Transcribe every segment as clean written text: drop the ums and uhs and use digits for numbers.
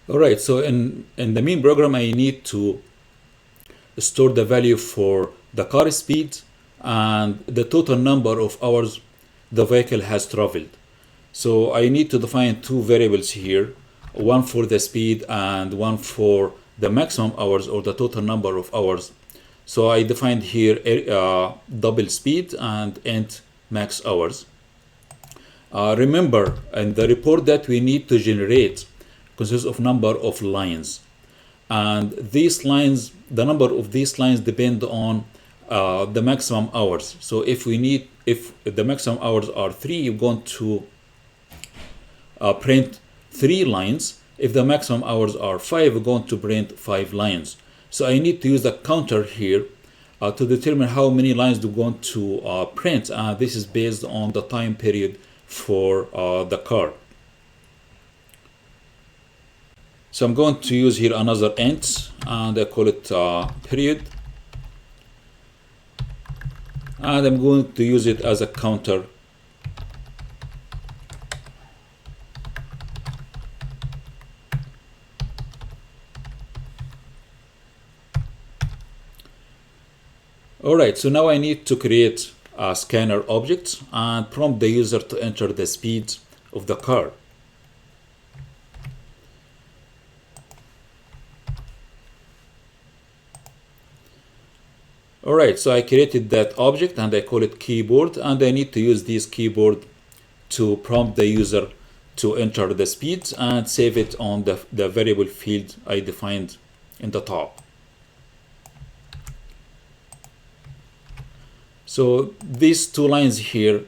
All right, so in the main program, I need to store the value for the car speed and the total number of hours the vehicle has traveled. So I need to define two variables here, one for the speed and one for the maximum hours or the total number of hours. So I defined here double speed and int max hours. Remember, in the report that we need to generate consists of number of lines, and these lines, the number of these lines depend on the maximum hours. So if the maximum hours are 3, you're going to print 3 lines. If the maximum hours are 5, we're going to print 5 lines. So I need to use a counter here to determine how many lines we're going to print. This is based on the time period for the car. So I'm going to use here another int, and I call it period. And I'm going to use it as a counter. Alright, so now I need to create a scanner object and prompt the user to enter the speed of the car. Alright, so I created that object and I call it keyboard, and I need to use this keyboard to prompt the user to enter the speed and save it on the variable field I defined in the top. So these two lines here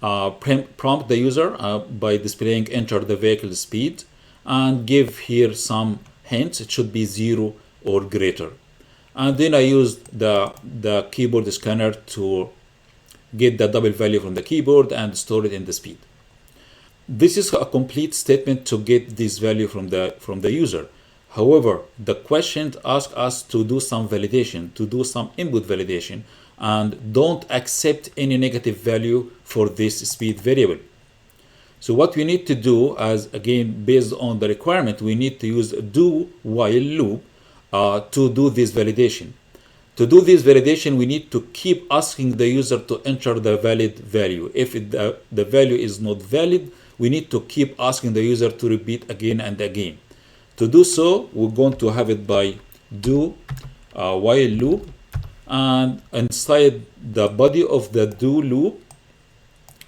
prompt the user by displaying enter the vehicle speed and give here some hints. It should be 0 or greater. And then I used the keyboard scanner to get the double value from the keyboard and store it in the speed. This is a complete statement to get this value from the user. However, the question asks us to do some validation, to do some input validation, and don't accept any negative value for this speed variable. So what we need to do, as again based on the requirement, we need to use a do while loop to do this validation. To do this validation, we need to keep asking the user to enter the valid value. If the value is not valid, we need to keep asking the user to repeat again and again. To do so, we're going to have it by do while loop, and inside the body of the do loop,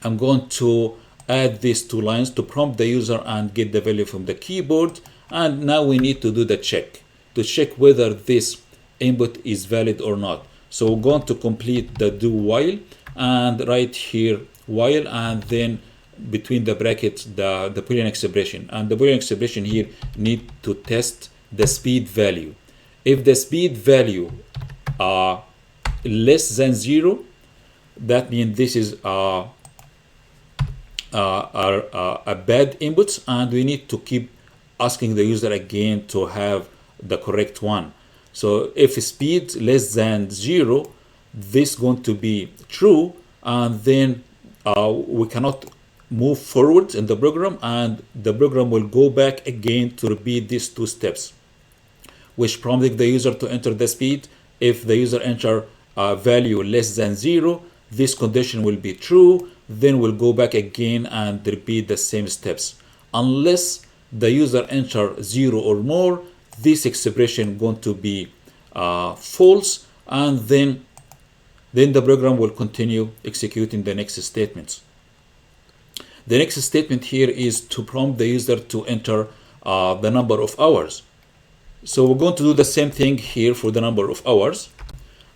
I'm going to add these two lines to prompt the user and get the value from the keyboard. And now we need to do the check to check whether this input is valid or not. So we're going to complete the do while and write here while, and then between the brackets the Boolean expression, and the Boolean expression here need to test the speed value. If the speed value less than 0, that means this is a bad input, and we need to keep asking the user again to have the correct one. So if speed less than 0, this is going to be true, and then we cannot move forward in the program, and the program will go back again to repeat these two steps, which prompting the user to enter the speed. If the user enter a value less than 0, this condition will be true. Then we'll go back again and repeat the same steps. Unless the user enter 0 or more, this expression going to be false, and then the program will continue executing the next statements. The next statement here is to prompt the user to enter the number of hours. So we're going to do the same thing here for the number of hours.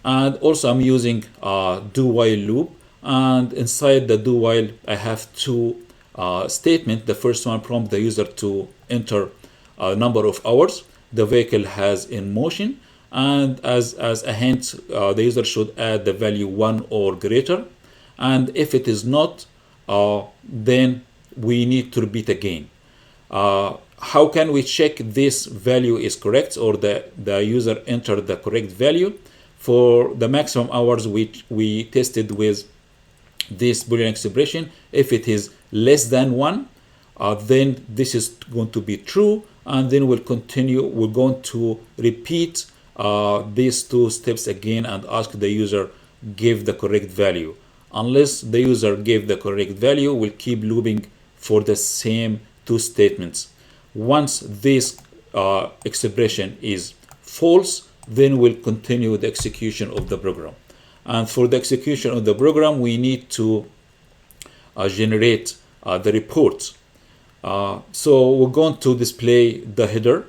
And also I'm using do while loop, and inside the do while I have two statements. The first one prompt the user to enter a number of hours the vehicle has in motion, and as a hint the user should add the value 1 or greater, and if it is not, then we need to repeat again. How can we check this value is correct, or the user entered the correct value? For the maximum hours, we tested with this Boolean expression. If it is less than 1, then this is going to be true, and then we'll continue. We're going to repeat these two steps again and ask the user give the correct value. Unless the user gave the correct value, we'll keep looping for the same two statements. Once this expression is false, then we'll continue the execution of the program. And for the execution of the program, we need to generate the report. So we're going to display the header.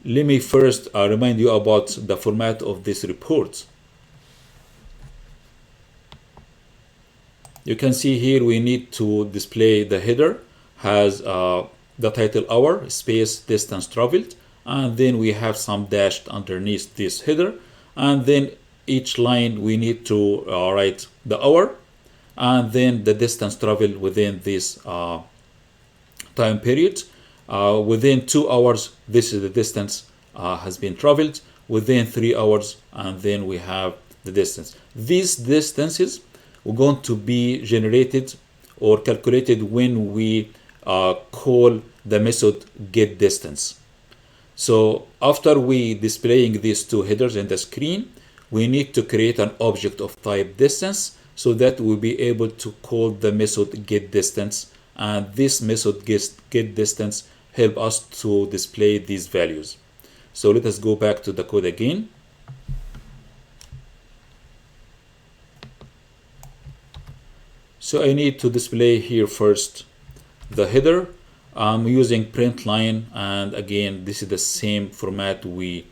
Let me first remind you about the format of this report. You can see here we need to display the header, has the title hour, space, distance traveled, and then we have some dashed underneath this header, and then each line we need to write the hour and then the distance traveled within this time period. Within 2 hours, this is the distance has been traveled. Within 3 hours, and then we have the distance. These distances are going to be generated or calculated when we call the method getDistance. So after we displaying these two headers in the screen, we need to create an object of type distance so that we'll be able to call the method getDistance, and this method getDistance help us to display these values. So let us go back to the code again. So I need to display here first the header. I'm using print line, and again this is the same format we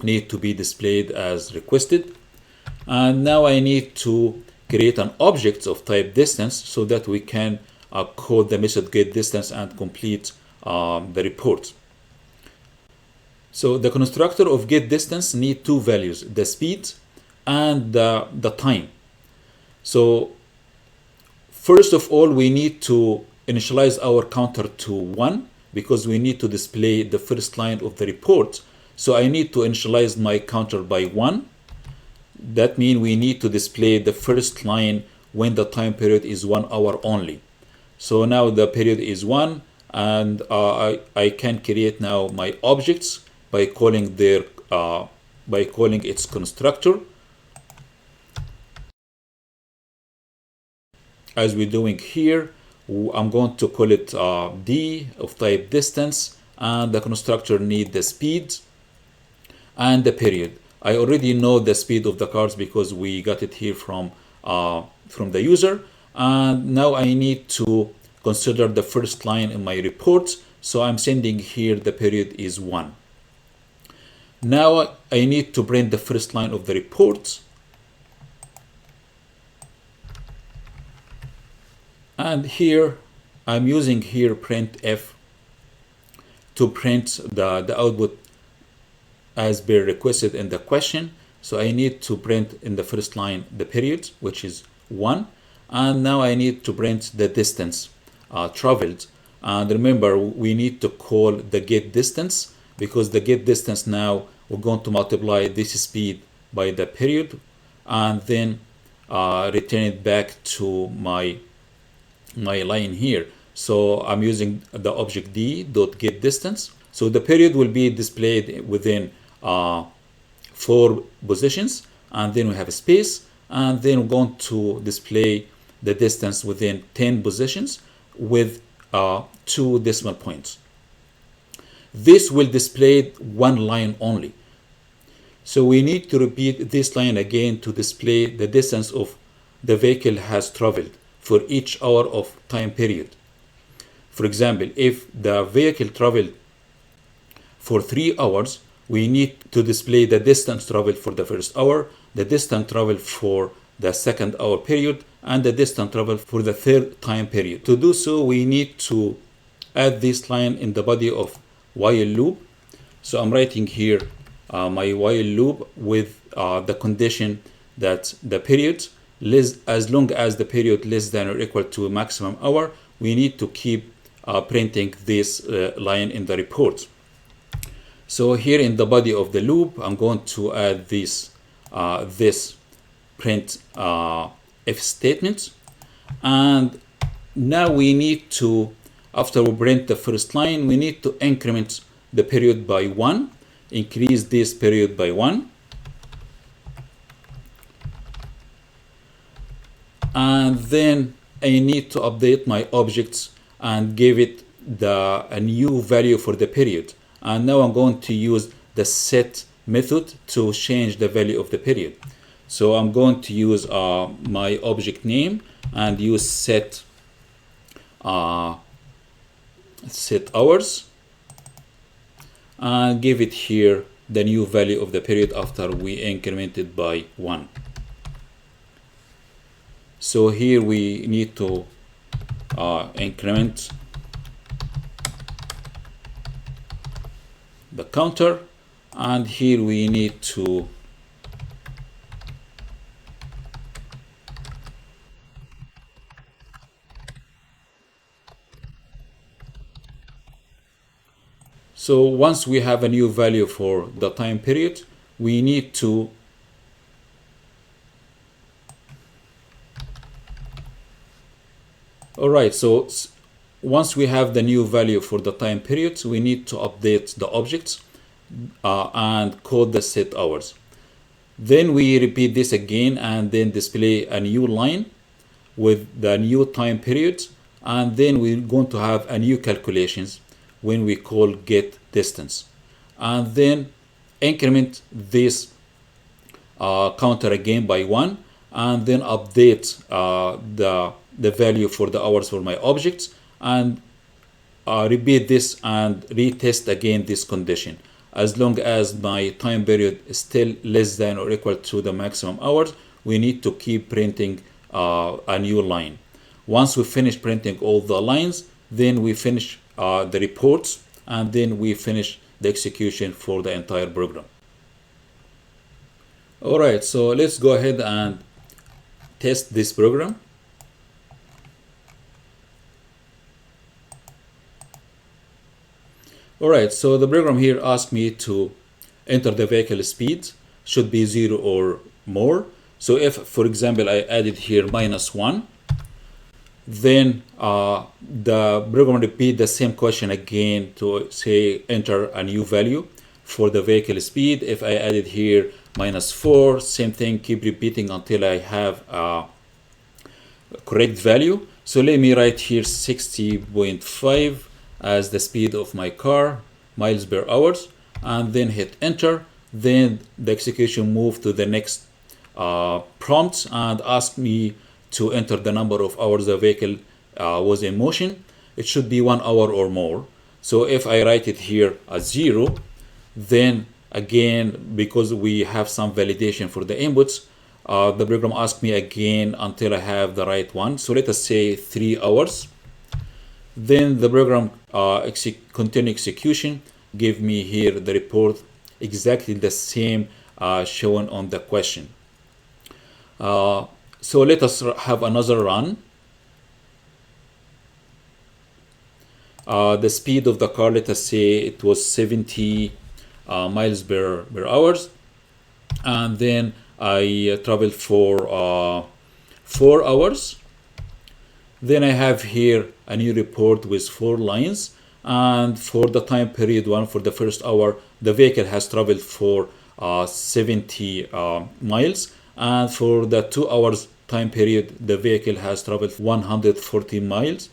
need to be displayed as requested. And now I need to create an object of type distance so that we can call the method getDistance and complete the report. So the constructor of getDistance need two values, the speed and the time. So first of all, we need to initialize our counter to 1 because we need to display the first line of the report. So I need to initialize my counter by 1. That means we need to display the first line when the time period is 1 hour only. So now the period is 1, and I can create now my objects by calling its constructor, as we're doing here. I'm going to call it D of type distance, and the constructor need the speed and the period. I already know the speed of the cars because we got it here from the user, and now I need to consider the first line in my report. So I'm sending here the period is 1. Now I need to print the first line of the report, and here I'm using here printf to print the output as per requested in the question. So I need to print in the first line the period, which is 1, and now I need to print the distance traveled. And remember, we need to call the getDistance because the getDistance, now we're going to multiply this speed by the period and then return it back to my line here. So I'm using the object d.getDistance. So the period will be displayed within 4 positions, and then we have a space, and then we're going to display the distance within 10 positions with 2 decimal points. This will display one line only. So we need to repeat this line again to display the distance of the vehicle has traveled for each hour of time period. For example, if the vehicle traveled for 3 hours, we need to display the distance traveled for the first hour, the distance traveled for the second hour period, and the distance traveled for the third time period. To do so, we need to add this line in the body of while loop. So I'm writing here my while loop with the condition that the period, as long as the period less than or equal to maximum hour, we need to keep printing this line in the report. So here in the body of the loop, I'm going to add this print if statement, and now we need to, after we print the first line, we need to increment the period by 1, increase this period by 1, and then I need to update my objects and give it a new value for the period. And now I'm going to use the set method to change the value of the period. So I'm going to use my object name and use set hours, and give it here the new value of the period after we increment it by 1. So here we need to increment the counter, and here we need to so once we have a new value for the time period, we need to alright, so once we have the new value for the time period, we need to update the objects and code the set hours. Then we repeat this again and then display a new line with the new time period, and then we're going to have a new calculations when we call get distance, and then increment this counter again by 1, and then update the value for the hours for my objects, and repeat this and retest again this condition. As long as my time period is still less than or equal to the maximum hours, we need to keep printing a new line. Once we finish printing all the lines, then we finish the reports, and then we finish the execution for the entire program. Alright, so let's go ahead and test this program. Alright, so the program here asks me to enter the vehicle speed, should be 0 or more. So if, for example, I added here -1, then the program repeat the same question again to say enter a new value for the vehicle speed. If I added here -4, same thing, keep repeating until I have a correct value. So let me write here 60.5 as the speed of my car, miles per hour, and then hit enter. Then the execution move to the next prompt and ask me to enter the number of hours the vehicle was in motion. It should be 1 hour or more. So if I write it here as 0, then again, because we have some validation for the inputs, the program asks me again until I have the right one. So let us say 3 hours. Then the program continue execution, give me here the report exactly the same shown on the question. So let us have another run. The speed of the car, let us say it was 70 miles per hour, and then I traveled for 4 hours. Then I have here a new report with 4 lines, and for the time period 1, for the first hour, the vehicle has traveled for 70 miles, and for the 2 hours time period, the vehicle has traveled 140 miles,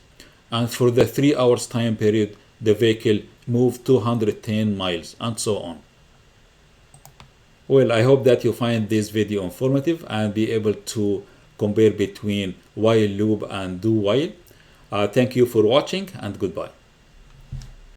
and for the 3 hours time period, the vehicle moved 210 miles, and so on. Well, I hope that you find this video informative and be able to compare between while loop and do while. Thank you for watching, and goodbye.